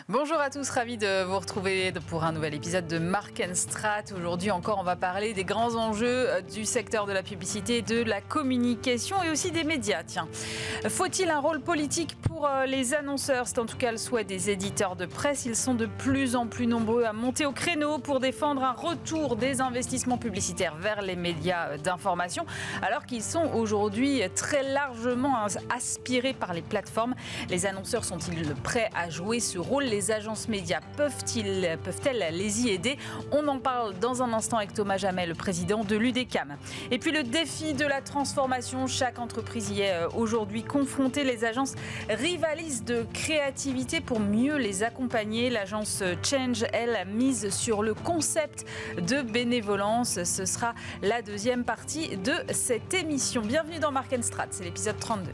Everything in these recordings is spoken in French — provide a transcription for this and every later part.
Bonjour à tous, ravi de vous retrouver pour un nouvel épisode de Mark & Strat. Aujourd'hui encore, on va parler des grands enjeux du secteur de la publicité, de la communication et aussi des médias. Tiens, faut-il un rôle politique pour les annonceurs? C'est en tout cas le souhait des éditeurs de presse. Ils sont de plus en plus nombreux à monter au créneau pour défendre un retour des investissements publicitaires vers les médias d'information, alors qu'ils sont aujourd'hui très largement aspirés par les plateformes. Les annonceurs sont-ils prêts à jouer ce rôle? Les agences médias peuvent-elles les y aider? On en parle dans un instant avec Thomas Jamet, le président de l'UDECAM. Et puis le défi de la transformation, chaque entreprise y est aujourd'hui confrontée. Les agences rivalisent de créativité pour mieux les accompagner. L'agence Change, elle, mise sur le concept de bénévolence. Ce sera la deuxième partie de cette émission. Bienvenue dans Mark & Strat, c'est l'épisode 32.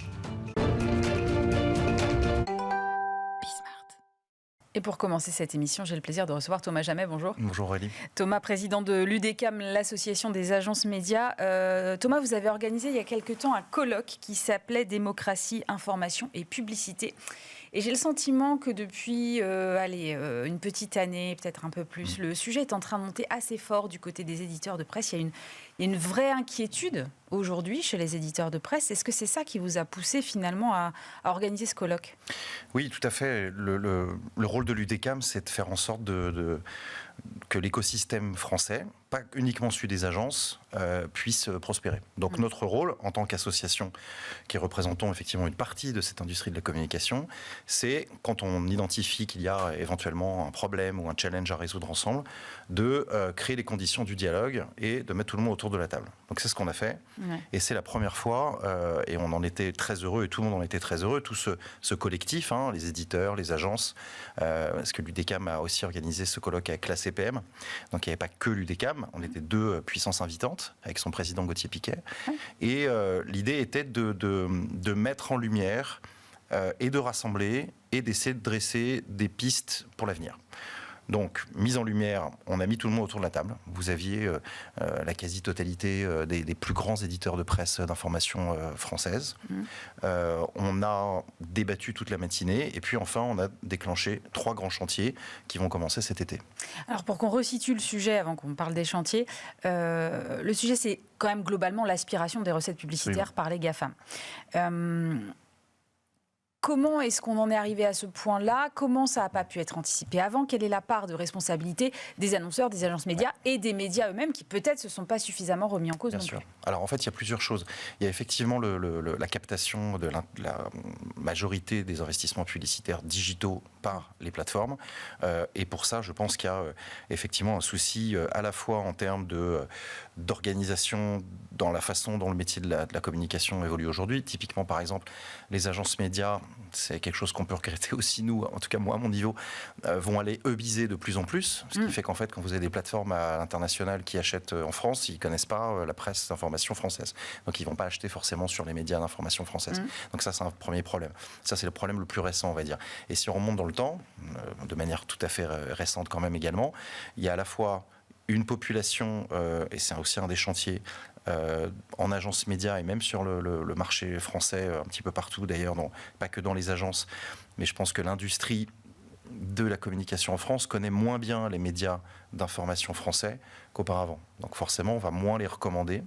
Et pour commencer cette émission, j'ai le plaisir de recevoir Thomas Jamet. Bonjour. Bonjour Aurélie. Thomas, président de l'UDECAM, l'association des agences médias. Thomas, vous avez organisé il y a quelque temps un colloque qui s'appelait Démocratie, information et publicité. Et j'ai le sentiment que depuis une petite année, peut-être un peu plus, le sujet est en train de monter assez fort du côté des éditeurs de presse. Il y a une vraie inquiétude aujourd'hui chez les éditeurs de presse. Est-ce que c'est ça qui vous a poussé finalement à organiser ce colloque ? Oui, tout à fait. Le rôle de l'UDECAM, c'est de faire en sorte que l'écosystème français, pas uniquement celui des agences, puisse prospérer. Donc notre rôle, en tant qu'association qui représentons effectivement une partie de cette industrie de la communication, c'est, quand on identifie qu'il y a éventuellement un problème ou un challenge à résoudre ensemble, de créer les conditions du dialogue et de mettre tout le monde autour de la table. Donc c'est ce qu'on a fait. Ouais. Et c'est la première fois, et on en était très heureux, et tout le monde en était très heureux, tout ce collectif, les éditeurs, les agences, parce que l'UDECAM a aussi organisé ce colloque avec la CPM. Donc il n'y avait pas que l'UDECAM, on était deux puissances invitantes, avec son président Gauthier Piquet. Et l'idée était de mettre en lumière et de rassembler et d'essayer de dresser des pistes pour l'avenir. Donc, mise en lumière, on a mis tout le monde autour de la table. Vous aviez la quasi-totalité des plus grands éditeurs de presse d'information françaises. On a débattu toute la matinée. Et puis, enfin, on a déclenché 3 grands chantiers qui vont commencer cet été. Alors, pour qu'on resitue le sujet, avant qu'on parle des chantiers, le sujet, c'est quand même globalement l'aspiration des recettes publicitaires par les GAFAM. Comment est-ce qu'on en est arrivé à ce point-là? Comment ça n'a pas pu être anticipé avant? Quelle est la part de responsabilité des annonceurs, des agences médias et des médias eux-mêmes qui peut-être ne se sont pas suffisamment remis en cause? Bien sûr. Alors en fait, il y a plusieurs choses. Il y a effectivement la captation de la majorité des investissements publicitaires digitaux par les plateformes. Et pour ça, je pense qu'il y a effectivement un souci à la fois en termes d'organisation dans la façon dont le métier de la communication évolue aujourd'hui. Typiquement, par exemple, les agences médias, c'est quelque chose qu'on peut regretter aussi, nous, en tout cas moi à mon niveau, vont aller eubiser de plus en plus. Ce qui fait qu'en fait, quand vous avez des plateformes à l'international qui achètent en France, ils ne connaissent pas la presse d'information française. Donc ils ne vont pas acheter forcément sur les médias d'information française. Donc ça, c'est un premier problème. Ça, c'est le problème le plus récent, on va dire. Et si on remonte dans le temps, de manière tout à fait récente quand même également, il y a à la fois une population, et c'est aussi un des chantiers, en agence média et même sur le marché français, un petit peu partout d'ailleurs, pas que dans les agences, mais je pense que l'industrie de la communication en France connaît moins bien les médias d'information français qu'auparavant. Donc forcément, on va moins les recommander.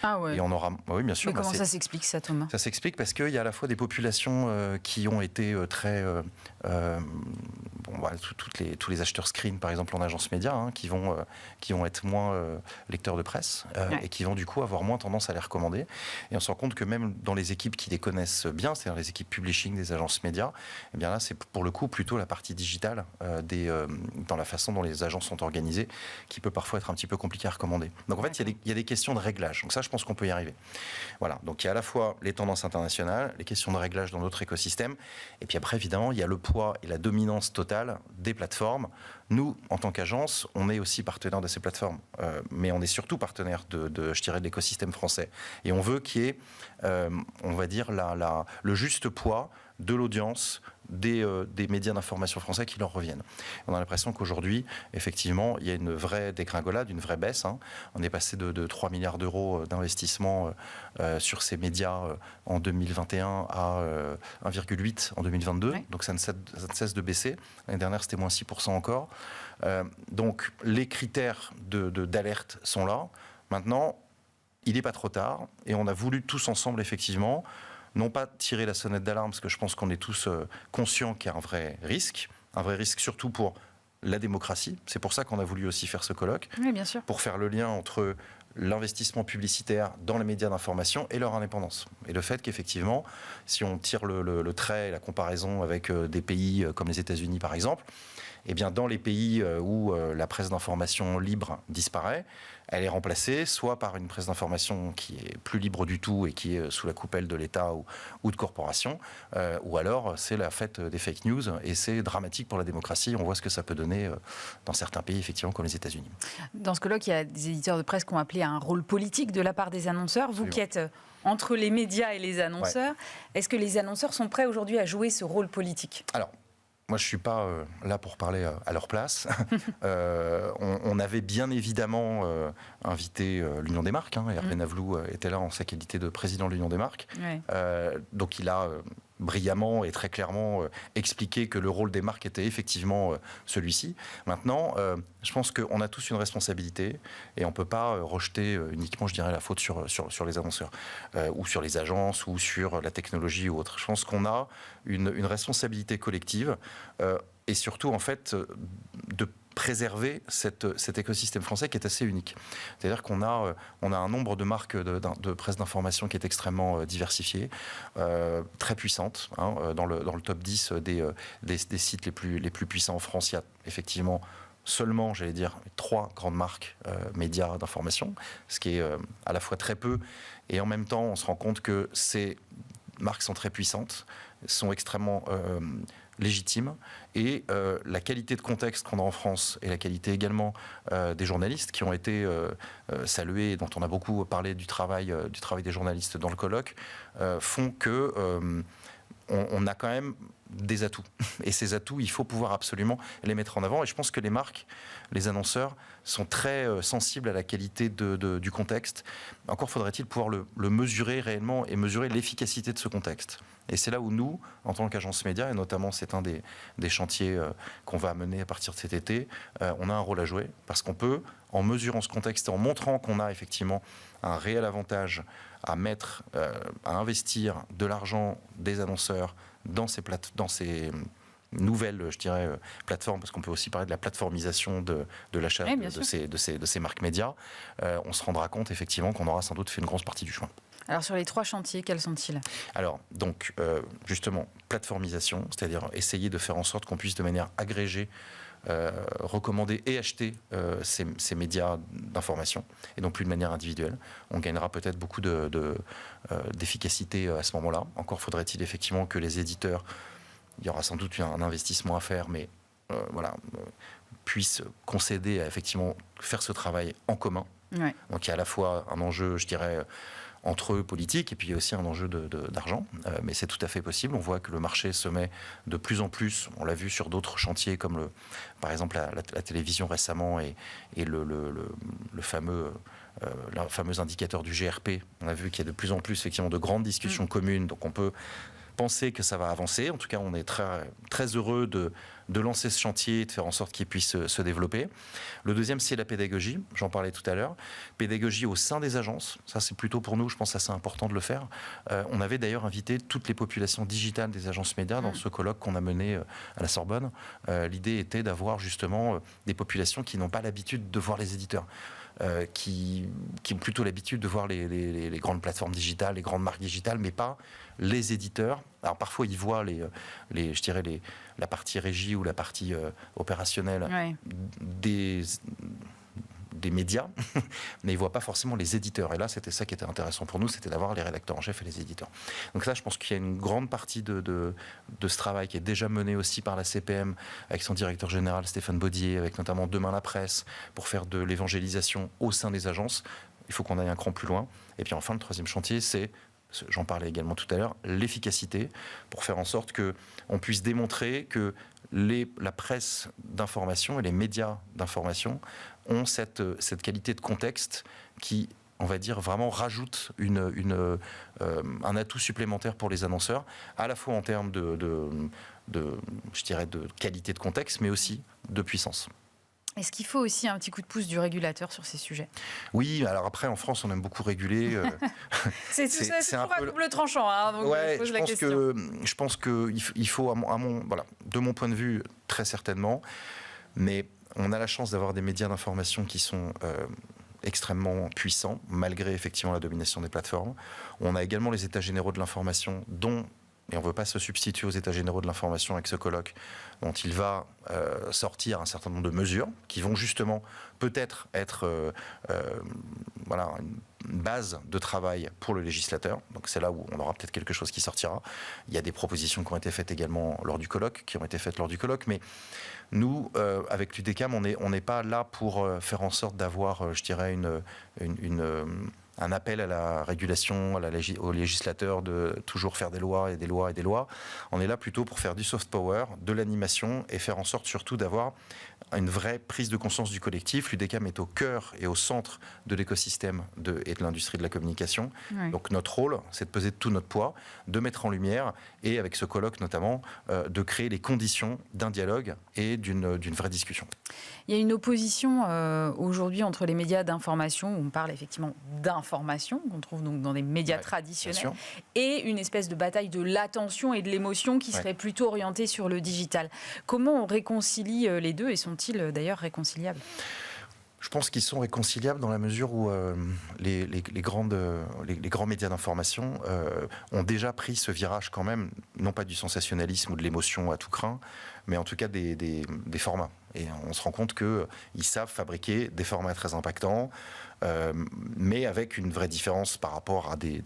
Ah ouais. Et on aura, oui, bien sûr. Mais comment ça s'explique ça, Thomas? Ça s'explique parce qu'il y a à la fois des populations qui ont été très... tous les acheteurs screen, par exemple, en agence média, qui vont être moins lecteurs de presse et qui vont du coup avoir moins tendance à les recommander. Et on se rend compte que même dans les équipes qui les connaissent bien, c'est-à-dire les équipes publishing des agences médias, eh bien là, c'est pour le coup plutôt la partie digitale dans la façon dont les agences sont organisées qui peut parfois être un petit peu compliquée à recommander. Donc en fait, il y a des questions de réglage. Donc ça, je pense qu'on peut y arriver. Voilà. Donc il y a à la fois les tendances internationales, les questions de réglage dans notre écosystème, et puis après, évidemment, il y a le poids et la dominance totale des plateformes. Nous, en tant qu'agence, on est aussi partenaire de ces plateformes, mais on est surtout partenaire je dirais, de l'écosystème français. Et on veut qu'il y ait, on va dire, le juste poids de l'audience, des médias d'information français qui leur reviennent. On a l'impression qu'aujourd'hui, effectivement, il y a une vraie dégringolade, une vraie baisse. On est passé de 3 milliards d'euros d'investissement sur ces médias en 2021 à 1,8 en 2022. Oui. Donc ça ne cesse de baisser. L'année dernière, c'était moins 6% encore. Donc les critères d'alerte sont là. Maintenant, il n'est pas trop tard et on a voulu tous ensemble, effectivement, non pas tirer la sonnette d'alarme, parce que je pense qu'on est tous conscients qu'il y a un vrai risque surtout pour la démocratie. C'est pour ça qu'on a voulu aussi faire ce colloque, oui, bien sûr. Pour faire le lien entre l'investissement publicitaire dans les médias d'information et leur indépendance. Et le fait qu'effectivement, si on tire le trait et la comparaison avec des pays comme les États-Unis par exemple, eh bien, dans les pays où la presse d'information libre disparaît, elle est remplacée soit par une presse d'information qui est plus libre du tout et qui est sous la coupelle de l'État ou de corporations, ou alors c'est la fête des fake news et c'est dramatique pour la démocratie. On voit ce que ça peut donner dans certains pays, effectivement, comme les États-Unis. Dans ce colloque, il y a des éditeurs de presse qui ont appelé à un rôle politique de la part des annonceurs. Vous qui êtes entre les médias et les annonceurs, est-ce que les annonceurs sont prêts aujourd'hui à jouer ce rôle politique ? Alors, moi, je ne suis pas là pour parler à leur place. On avait bien évidemment invité l'Union des marques. Hervé Navlou était là en sa qualité de président de l'Union des marques. Oui. Donc, il a brillamment et très clairement expliqué que le rôle des marques était effectivement celui-ci. Maintenant, je pense qu'on a tous une responsabilité et on ne peut pas rejeter uniquement, je dirais, la faute sur les annonceurs ou sur les agences ou sur la technologie ou autre. Je pense qu'on a une responsabilité collective et surtout, en fait, de préserver cet écosystème français qui est assez unique. C'est-à-dire qu'on a un nombre de marques de presse d'information qui est extrêmement diversifié, très puissante. Dans le top 10 des sites les plus puissants en France, il y a effectivement seulement, j'allais dire, 3 grandes marques médias d'information, ce qui est à la fois très peu, et en même temps, on se rend compte que ces marques sont très puissantes, sont extrêmement légitime et la qualité de contexte qu'on a en France et la qualité également des journalistes qui ont été salués et dont on a beaucoup parlé du travail des journalistes dans le colloque font que on a quand même des atouts. Et ces atouts, il faut pouvoir absolument les mettre en avant. Et je pense que les marques, les annonceurs sont très sensibles à la qualité du contexte. Encore faudrait-il pouvoir le mesurer réellement et mesurer l'efficacité de ce contexte. Et c'est là où nous, en tant qu'agence média, et notamment c'est un des chantiers qu'on va mener à partir de cet été, on a un rôle à jouer parce qu'on peut, en mesurant ce contexte et en montrant qu'on a effectivement un réel avantage à investir de l'argent des annonceurs dans ces nouvelles, je dirais, plateformes, parce qu'on peut aussi parler de la plateformisation de l'achat de ces marques médias, on se rendra compte effectivement qu'on aura sans doute fait une grosse partie du chemin. Alors sur les 3 chantiers, quels sont-ils ? Alors, donc, justement, plateformisation, c'est-à-dire essayer de faire en sorte qu'on puisse de manière agrégée recommander et acheter ces médias d'information et non plus de manière individuelle. On gagnera peut-être beaucoup d'efficacité à ce moment-là. Encore faudrait-il effectivement que les éditeurs, il y aura sans doute un investissement à faire, mais puissent concéder à effectivement faire ce travail en commun. Ouais. Donc il y a à la fois un enjeu, je dirais, entre eux politiques, et puis il y a aussi un enjeu d'argent. Mais c'est tout à fait possible. On voit que le marché se met de plus en plus, on l'a vu sur d'autres chantiers, comme par exemple la télévision récemment et le fameux indicateur du GRP. On a vu qu'il y a de plus en plus effectivement de grandes discussions communes, donc on peut penser que ça va avancer. En tout cas, on est très, très heureux de lancer ce chantier et de faire en sorte qu'il puisse se développer. Le deuxième, c'est la pédagogie. J'en parlais tout à l'heure. Pédagogie au sein des agences. Ça, c'est plutôt pour nous, je pense, assez important de le faire. On avait d'ailleurs invité toutes les populations digitales des agences médias dans ce colloque qu'on a mené à la Sorbonne. L'idée était d'avoir justement des populations qui n'ont pas l'habitude de voir les éditeurs. Qui ont plutôt l'habitude de voir les grandes plateformes digitales, les grandes marques digitales, mais pas les éditeurs. Alors parfois ils voient je dirais la partie régie ou la partie opérationnelle des médias, mais ils ne voient pas forcément les éditeurs. Et là, c'était ça qui était intéressant pour nous, c'était d'avoir les rédacteurs en chef et les éditeurs. Donc ça, je pense qu'il y a une grande partie de ce travail qui est déjà mené aussi par la CPM, avec son directeur général Stéphane Baudier, avec notamment Demain la presse, pour faire de l'évangélisation au sein des agences. Il faut qu'on aille un cran plus loin. Et puis enfin, le troisième chantier, c'est j'en parlais également tout à l'heure, l'efficacité, pour faire en sorte qu'on puisse démontrer que la presse d'information et les médias d'information ont cette qualité de contexte qui, on va dire, vraiment rajoute un atout supplémentaire pour les annonceurs, à la fois en termes je dirais, de qualité de contexte, mais aussi de puissance. Est-ce qu'il faut aussi un petit coup de pouce du régulateur sur ces sujets ? Oui, alors après, en France, on aime beaucoup réguler. c'est toujours un double tranchant, hein, donc ouais, je pose la question. Je pense qu'il faut, de mon point de vue, très certainement, mais on a la chance d'avoir des médias d'information qui sont extrêmement puissants, malgré effectivement la domination des plateformes. On a également les états généraux de l'information, et on ne veut pas se substituer aux états généraux de l'information avec ce colloque, dont il va sortir un certain nombre de mesures qui vont justement peut-être être une base de travail pour le législateur. Donc c'est là où on aura peut-être quelque chose qui sortira. Il y a des propositions qui ont été faites également lors du colloque, mais nous, avec l'UDECAM, on n'est pas là pour faire en sorte d'avoir, je dirais, un appel à la régulation, aux législateurs de toujours faire des lois et des lois et des lois. On est là plutôt pour faire du soft power, de l'animation et faire en sorte surtout d'avoir une vraie prise de conscience du collectif. L'UDECAM est au cœur et au centre de l'écosystème et de l'industrie de la communication. Oui. Donc notre rôle, c'est de peser tout notre poids, de mettre en lumière et avec ce colloque notamment, de créer les conditions d'un dialogue et d'une vraie discussion. Il y a une opposition aujourd'hui entre les médias d'information, où on parle effectivement d'information, qu'on trouve donc dans des médias traditionnels, et une espèce de bataille de l'attention et de l'émotion qui serait plutôt orientée sur le digital. Comment on réconcilie les deux et sont-ils d'ailleurs réconciliables ? Je pense qu'ils sont réconciliables dans la mesure où les grands médias d'information ont déjà pris ce virage quand même, non pas du sensationnalisme ou de l'émotion à tout crin, mais en tout cas des formats. Et on se rend compte qu'ils savent fabriquer des formats très impactants, mais avec une vraie différence par rapport à des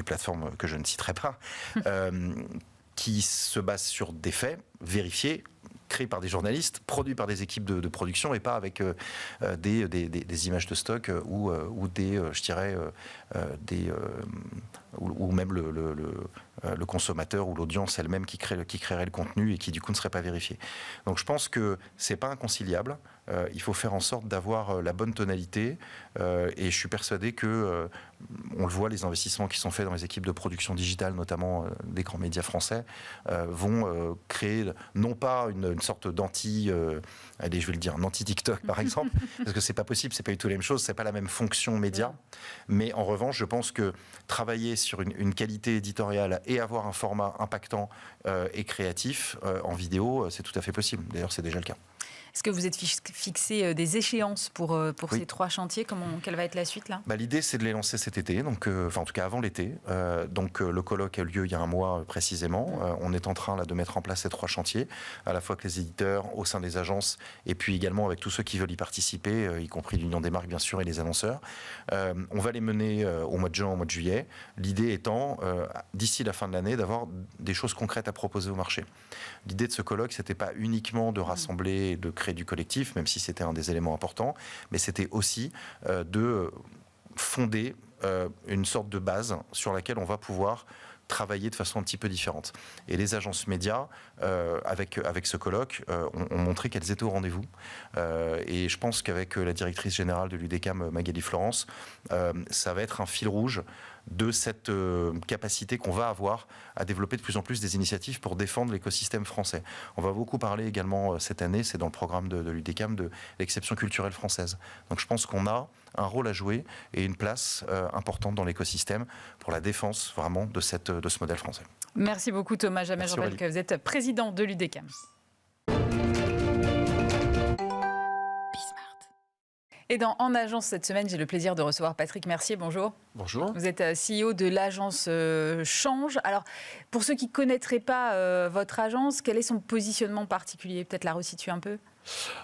plateformes que je ne citerai pas, qui se basent sur des faits vérifiés, créé par des journalistes, produit par des équipes de production et pas avec des images de stock ou même le consommateur ou l'audience elle-même qui créerait le contenu et qui du coup ne serait pas vérifié. Donc je pense que c'est pas inconciliable. Il faut faire en sorte d'avoir la bonne tonalité et je suis persuadé que on le voit, les investissements qui sont faits dans les équipes de production digitale, notamment des grands médias français, vont créer non pas une sorte allez, je vais le dire, un anti-TikTok par exemple, parce que c'est pas possible, c'est pas du tout la même chose, c'est pas la même fonction média. Mais en revanche, je pense que travailler sur une qualité éditoriale et avoir un format impactant et créatif en vidéo, c'est tout à fait possible. D'ailleurs, c'est déjà le cas. Est-ce que vous êtes fixé des échéances pour ces 3 chantiers ? Quelle va être la suite là ? L'idée, c'est de les lancer cet été, donc, en tout cas avant l'été. Le colloque a eu lieu il y a un mois précisément. On est en train là, de mettre en place ces 3 chantiers, à la fois avec les éditeurs, au sein des agences, et puis également avec tous ceux qui veulent y participer, y compris l'Union des marques bien sûr et les annonceurs. On va les mener au mois de juin, au mois de juillet. L'idée étant, d'ici la fin de l'année, d'avoir des choses concrètes à proposer au marché. L'idée de ce colloque, c'était pas uniquement de rassembler et de créer du collectif, même si c'était un des éléments importants, mais c'était aussi de fonder une sorte de base sur laquelle on va pouvoir travailler de façon un petit peu différente. Et les agences médias, avec ce colloque, ont montré qu'elles étaient au rendez-vous. Et je pense qu'avec la directrice générale de l'UDECAM, Magali Florence, ça va être un fil rouge de cette capacité qu'on va avoir à développer de plus en plus des initiatives pour défendre l'écosystème français. On va beaucoup parler également cette année, c'est dans le programme de l'UDECAM, de l'exception culturelle française. Donc je pense qu'on a un rôle à jouer et une place importante dans l'écosystème pour la défense vraiment de ce modèle français. Merci beaucoup Thomas Jamel. Je rappelle que vous êtes président de l'UDECAM. Et dans En Agence cette semaine, j'ai le plaisir de recevoir Patrick Mercier. Bonjour. Bonjour. Vous êtes CEO de l'agence Change. Alors, pour ceux qui ne connaîtraient pas votre agence, quel est son positionnement particulier ? Peut-être la resituer un peu ?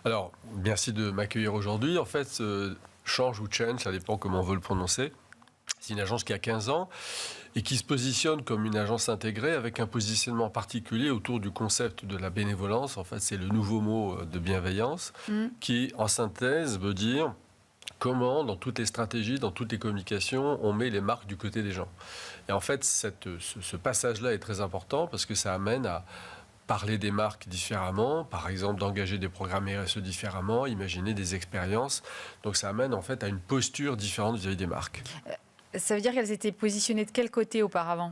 Alors, merci de m'accueillir aujourd'hui. En fait, Change ou Change, ça dépend comment on veut le prononcer. C'est une agence qui a 15 ans et qui se positionne comme une agence intégrée avec un positionnement particulier autour du concept de la bénévolence. En fait, c'est le nouveau mot de bienveillance qui, en synthèse, veut dire comment, dans toutes les stratégies, dans toutes les communications, on met les marques du côté des gens. Et en fait, ce passage-là est très important parce que ça amène à parler des marques différemment, par exemple d'engager des programmes RSE différemment, imaginer des expériences. Donc ça amène en fait à une posture différente vis-à-vis des marques. Ça veut dire qu'elles étaient positionnées de quel côté auparavant ?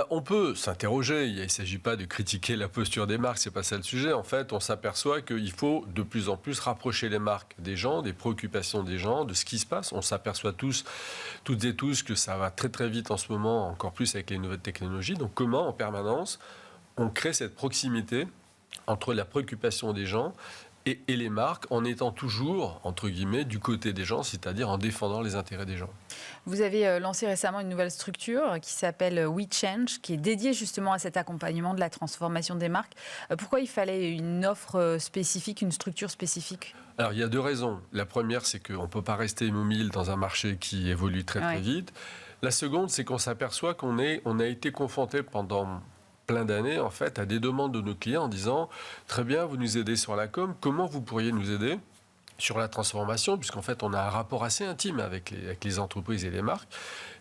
On peut s'interroger, il ne s'agit pas de critiquer la posture des marques, ce n'est pas ça le sujet. En fait, on s'aperçoit qu'il faut de plus en plus rapprocher les marques des gens, des préoccupations des gens, de ce qui se passe. On s'aperçoit toutes et tous, que ça va très très vite en ce moment, encore plus avec les nouvelles technologies. Donc comment, en permanence, on crée cette proximité entre la préoccupation des gens et les marques, en étant toujours, entre guillemets, du côté des gens, c'est-à-dire en défendant les intérêts des gens. Vous avez lancé récemment une nouvelle structure qui s'appelle WeChange, qui est dédiée justement à cet accompagnement de la transformation des marques. Pourquoi il fallait une offre spécifique, une structure spécifique ? Alors, il y a 2 raisons. La première, c'est qu'on ne peut pas rester immobile dans un marché qui évolue très, très vite. La seconde, c'est qu'on s'aperçoit qu'on a été confronté pendant plein d'années, en fait, à des demandes de nos clients en disant « Très bien, vous nous aidez sur la com, comment vous pourriez nous aider ?» sur la transformation, puisqu'en fait, on a un rapport assez intime avec les entreprises et les marques.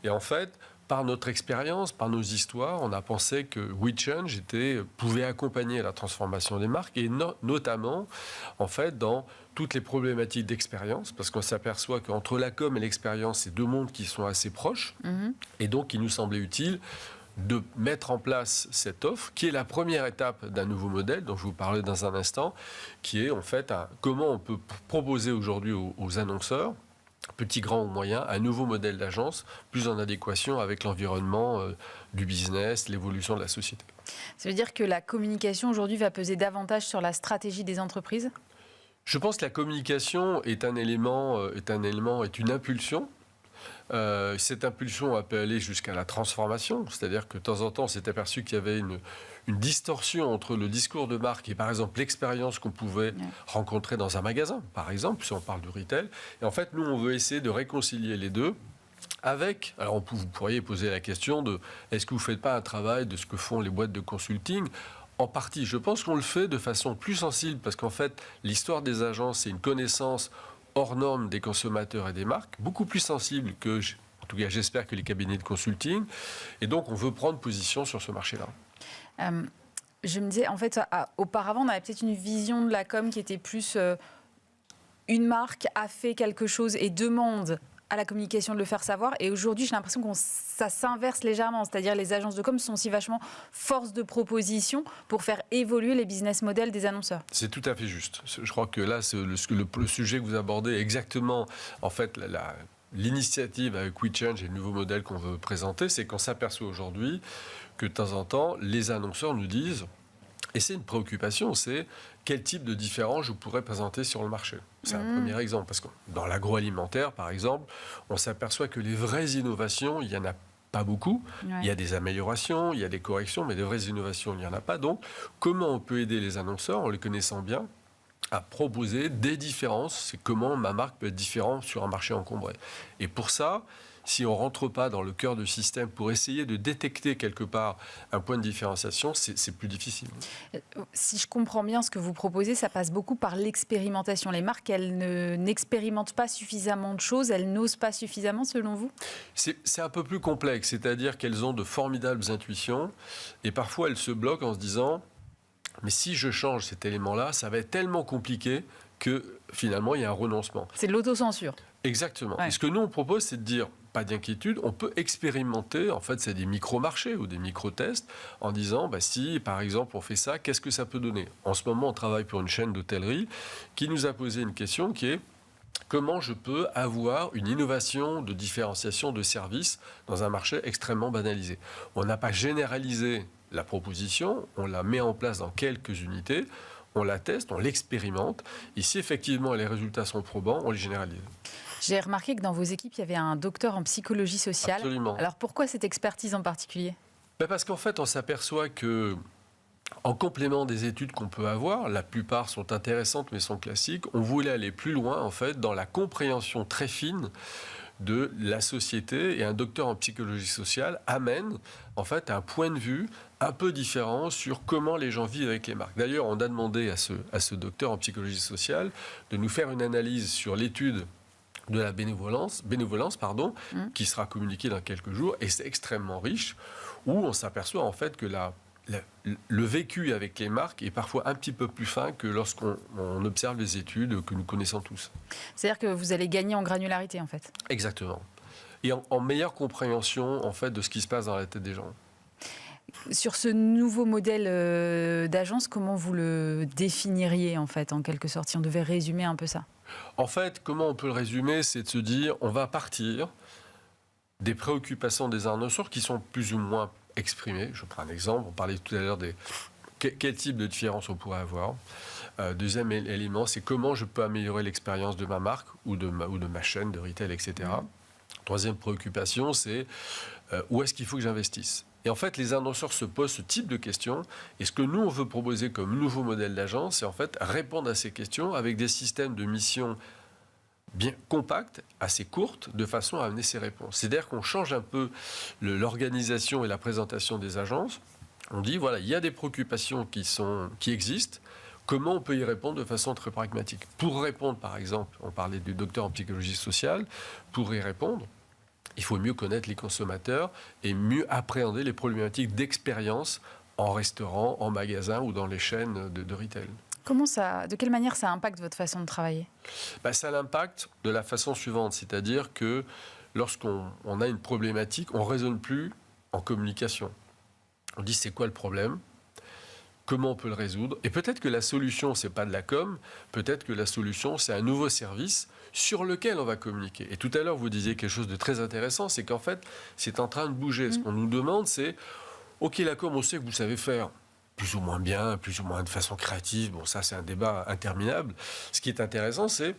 Et en fait, par notre expérience, par nos histoires, on a pensé que WeChange pouvait accompagner la transformation des marques, et notamment, en fait, dans toutes les problématiques d'expérience, parce qu'on s'aperçoit qu'entre la com et l'expérience, c'est 2 mondes qui sont assez proches, et donc il nous semblait utile de mettre en place cette offre, qui est la première étape d'un nouveau modèle, dont je vous parlais dans un instant, qui est en fait comment on peut proposer aujourd'hui aux annonceurs, petits, grands ou moyens, un nouveau modèle d'agence, plus en adéquation avec l'environnement du business, l'évolution de la société. Ça veut dire que la communication aujourd'hui va peser davantage sur la stratégie des entreprises ? Je pense que la communication est une impulsion. Cette impulsion peut aller jusqu'à la transformation, c'est-à-dire que de temps en temps, on s'est aperçu qu'il y avait une distorsion entre le discours de marque et par exemple l'expérience qu'on pouvait rencontrer dans un magasin, par exemple, si on parle du retail. Et en fait, nous, on veut essayer de réconcilier les deux avec, alors vous pourriez poser la question de est-ce que vous ne faites pas un travail de ce que font les boîtes de consulting ? En partie, je pense qu'on le fait de façon plus sensible parce qu'en fait, l'histoire des agences, c'est une connaissance hors norme des consommateurs et des marques, beaucoup plus sensible que, en tout cas j'espère, que les cabinets de consulting. Et donc on veut prendre position sur ce marché-là. Je me disais, en fait, auparavant, on avait peut-être une vision de la com qui était plus une marque a fait quelque chose et demande à la communication de le faire savoir. Et aujourd'hui, j'ai l'impression que ça s'inverse légèrement. C'est-à-dire les agences de com sont aussi vachement force de proposition pour faire évoluer les business models des annonceurs. C'est tout à fait juste. Je crois que là, le sujet que vous abordez est exactement, en fait, l'initiative avec WeChange et le nouveau modèle qu'on veut présenter, c'est qu'on s'aperçoit aujourd'hui que de temps en temps, les annonceurs nous disent, et c'est une préoccupation, c'est quel type de différence je pourrais présenter sur le marché. C'est un premier exemple, parce que dans l'agroalimentaire, par exemple, on s'aperçoit que les vraies innovations, il n'y en a pas beaucoup. Ouais. Il y a des améliorations, il y a des corrections, mais de vraies innovations, il n'y en a pas. Donc, comment on peut aider les annonceurs, en les connaissant bien, à proposer des différences, c'est comment ma marque peut être différente sur un marché encombré. Et pour ça, si on ne rentre pas dans le cœur du système pour essayer de détecter quelque part un point de différenciation, c'est plus difficile. Si je comprends bien ce que vous proposez, ça passe beaucoup par l'expérimentation. Les marques, elles n'expérimentent pas suffisamment de choses, elles n'osent pas suffisamment selon vous ? C'est un peu plus complexe, c'est-à-dire qu'elles ont de formidables intuitions et parfois elles se bloquent en se disant « mais si je change cet élément-là, ça va être tellement compliqué que finalement il y a un renoncement ». C'est de l'autocensure. Exactement. Ouais. Et ce que nous on propose, c'est de dire pas d'inquiétude, on peut expérimenter, en fait c'est des micro-marchés ou des micro-tests, en disant si par exemple on fait ça, qu'est-ce que ça peut donner ? En ce moment on travaille pour une chaîne d'hôtellerie qui nous a posé une question qui est comment je peux avoir une innovation de différenciation de services dans un marché extrêmement banalisé ? On n'a pas généralisé la proposition, on la met en place dans quelques unités, on la teste, on l'expérimente, et si effectivement les résultats sont probants, on les généralise. J'ai remarqué que dans vos équipes, il y avait un docteur en psychologie sociale. Absolument. Alors pourquoi cette expertise en particulier ? Parce qu'en fait, on s'aperçoit que, en complément des études qu'on peut avoir, la plupart sont intéressantes mais sont classiques, on voulait aller plus loin en fait dans la compréhension très fine de la société, et un docteur en psychologie sociale amène en fait un point de vue un peu différent sur comment les gens vivent avec les marques. D'ailleurs, on a demandé à ce docteur en psychologie sociale de nous faire une analyse sur l'étude de la bénévolence, qui sera communiquée dans quelques jours, et c'est extrêmement riche, où on s'aperçoit en fait que le vécu avec les marques est parfois un petit peu plus fin que lorsqu'on observe les études que nous connaissons tous. C'est-à-dire que vous allez gagner en granularité, en fait. Exactement. Et en meilleure compréhension, en fait, de ce qui se passe dans la tête des gens. Sur ce nouveau modèle d'agence, comment vous le définiriez, en fait, en quelque sorte, si on devait résumer un peu ça? En fait, comment on peut le résumer? C'est de se dire, on va partir des préoccupations des annonceurs qui sont plus ou moins exprimées. Je prends un exemple, on parlait tout à l'heure des... Quel type de différence on pourrait avoir? Deuxième élément, c'est comment je peux améliorer l'expérience de ma marque ou de ma chaîne de retail, etc. Troisième préoccupation, c'est où est-ce qu'il faut que j'investisse? Et en fait, les annonceurs se posent ce type de questions. Et ce que nous, on veut proposer comme nouveau modèle d'agence, c'est en fait répondre à ces questions avec des systèmes de mission bien compactes, assez courtes, de façon à amener ces réponses. C'est-à-dire qu'on change un peu l'organisation et la présentation des agences. On dit, voilà, il y a des préoccupations qui existent. Comment on peut y répondre de façon très pragmatique? Pour répondre, par exemple, on parlait du docteur en psychologie sociale, pour y répondre, il faut mieux connaître les consommateurs et mieux appréhender les problématiques d'expérience en restaurant, en magasin ou dans les chaînes de retail. De quelle manière ça impacte votre façon de travailler? Ça l'impacte de la façon suivante, c'est-à-dire que lorsqu'on a une problématique, on ne raisonne plus en communication. On dit c'est quoi le problème? Comment on peut le résoudre? Et peut-être que la solution, ce n'est pas de la com, peut-être que la solution, c'est un nouveau service sur lequel on va communiquer. Et tout à l'heure, vous disiez quelque chose de très intéressant, c'est qu'en fait, c'est en train de bouger. Ce qu'on nous demande, c'est, OK, la com, on sait que vous savez faire plus ou moins bien, plus ou moins de façon créative. Bon, ça, c'est un débat interminable. Ce qui est intéressant, c'est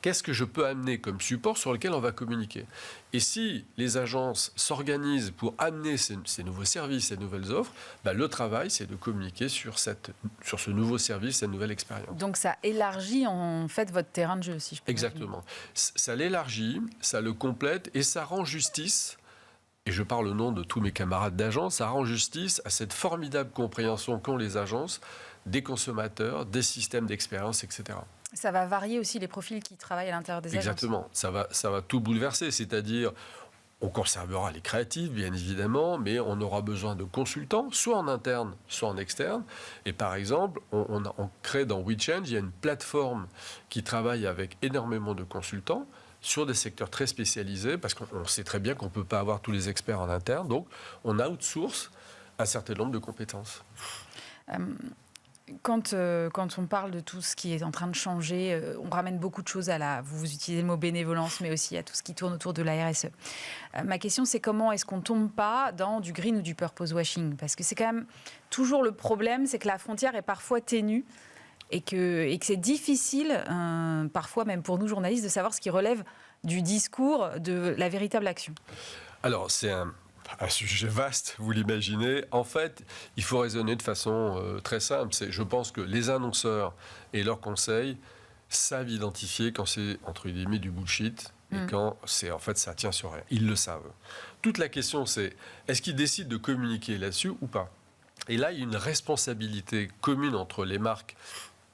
qu'est-ce que je peux amener comme support sur lequel on va communiquer? Et si les agences s'organisent pour amener ces nouveaux services, ces nouvelles offres, le travail, c'est de communiquer sur ce nouveau service, cette nouvelle expérience. Donc ça élargit en fait votre terrain de jeu, si je peux. Exactement. Ça l'élargit, ça le complète et ça rend justice, et je parle au nom de tous mes camarades d'agence, ça rend justice à cette formidable compréhension qu'ont les agences des consommateurs, des systèmes d'expérience, etc. Ça va varier aussi les profils qui travaillent à l'intérieur des agences. Exactement, ça va tout bouleverser, c'est-à-dire on conservera les créatifs bien évidemment, mais on aura besoin de consultants, soit en interne, soit en externe. Et par exemple, on crée dans WeChange, il y a une plateforme qui travaille avec énormément de consultants sur des secteurs très spécialisés, parce qu'on sait très bien qu'on ne peut pas avoir tous les experts en interne, donc on outsource un certain nombre de compétences. Quand on parle de tout ce qui est en train de changer, on ramène beaucoup de choses vous utilisez le mot bénévolence, mais aussi à tout ce qui tourne autour de la RSE. Ma question, c'est comment est-ce qu'on ne tombe pas dans du green ou du purpose washing? Parce que c'est quand même toujours le problème, c'est que la frontière est parfois ténue et que c'est difficile, parfois même pour nous journalistes, de savoir ce qui relève du discours, de la véritable action. Alors, c'est un sujet vaste, vous l'imaginez. En fait, il faut raisonner de façon très simple. Je pense que les annonceurs et leurs conseils savent identifier quand c'est, entre guillemets, du bullshit et quand c'est, en fait, ça tient sur rien. Ils le savent. Toute la question, c'est est-ce qu'ils décident de communiquer là-dessus ou pas? Et là, il y a une responsabilité commune entre les marques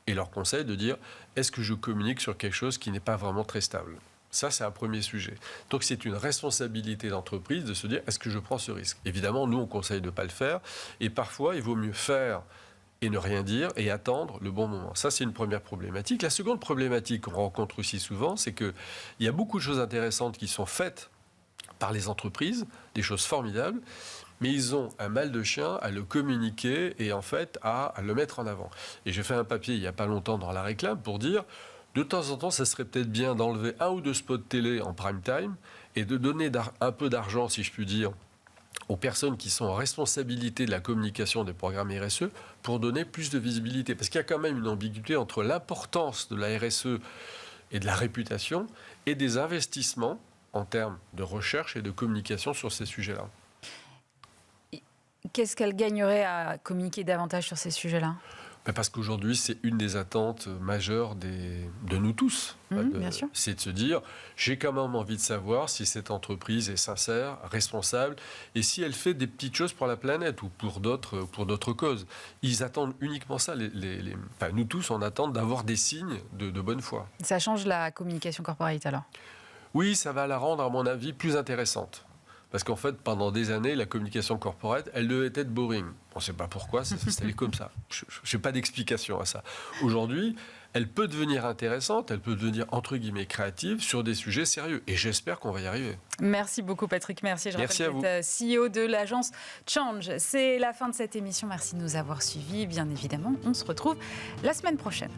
et leurs conseils de dire est-ce que je communique sur quelque chose qui n'est pas vraiment très stable? Ça, c'est un premier sujet. Donc, c'est une responsabilité d'entreprise de se dire, est-ce que je prends ce risque? Évidemment, nous, on conseille de ne pas le faire. Et parfois, il vaut mieux faire et ne rien dire et attendre le bon moment. Ça, c'est une première problématique. La seconde problématique qu'on rencontre aussi souvent, c'est qu'il y a beaucoup de choses intéressantes qui sont faites par les entreprises, des choses formidables, mais ils ont un mal de chien à le communiquer et en fait à le mettre en avant. Et j'ai fait un papier il n'y a pas longtemps dans La Réclame pour dire... De temps en temps, ça serait peut-être bien d'enlever un ou deux spots télé en prime time et de donner un peu d'argent, si je puis dire, aux personnes qui sont en responsabilité de la communication des programmes RSE pour donner plus de visibilité. Parce qu'il y a quand même une ambiguïté entre l'importance de la RSE et de la réputation et des investissements en termes de recherche et de communication sur ces sujets-là. Qu'est-ce qu'elle gagnerait à communiquer davantage sur ces sujets-là ? Parce qu'aujourd'hui, c'est une des attentes majeures de nous tous. Bien sûr. C'est de se dire, j'ai quand même envie de savoir si cette entreprise est sincère, responsable, et si elle fait des petites choses pour la planète ou pour d'autres causes. Ils attendent uniquement ça. Nous tous, on attend d'avoir des signes de bonne foi. Ça change la communication corporate alors ? Oui, ça va la rendre, à mon avis, plus intéressante. Parce qu'en fait, pendant des années, la communication corporate, elle devait être boring. On ne sait pas pourquoi, c'était comme ça. Je n'ai pas d'explication à ça. Aujourd'hui, elle peut devenir intéressante, elle peut devenir, entre guillemets, créative sur des sujets sérieux. Et j'espère qu'on va y arriver. Merci beaucoup, Patrick Mercier. Je Merci rappelle que vous êtes CEO de l'agence Change. C'est la fin de cette émission. Merci de nous avoir suivis. Bien évidemment, on se retrouve la semaine prochaine.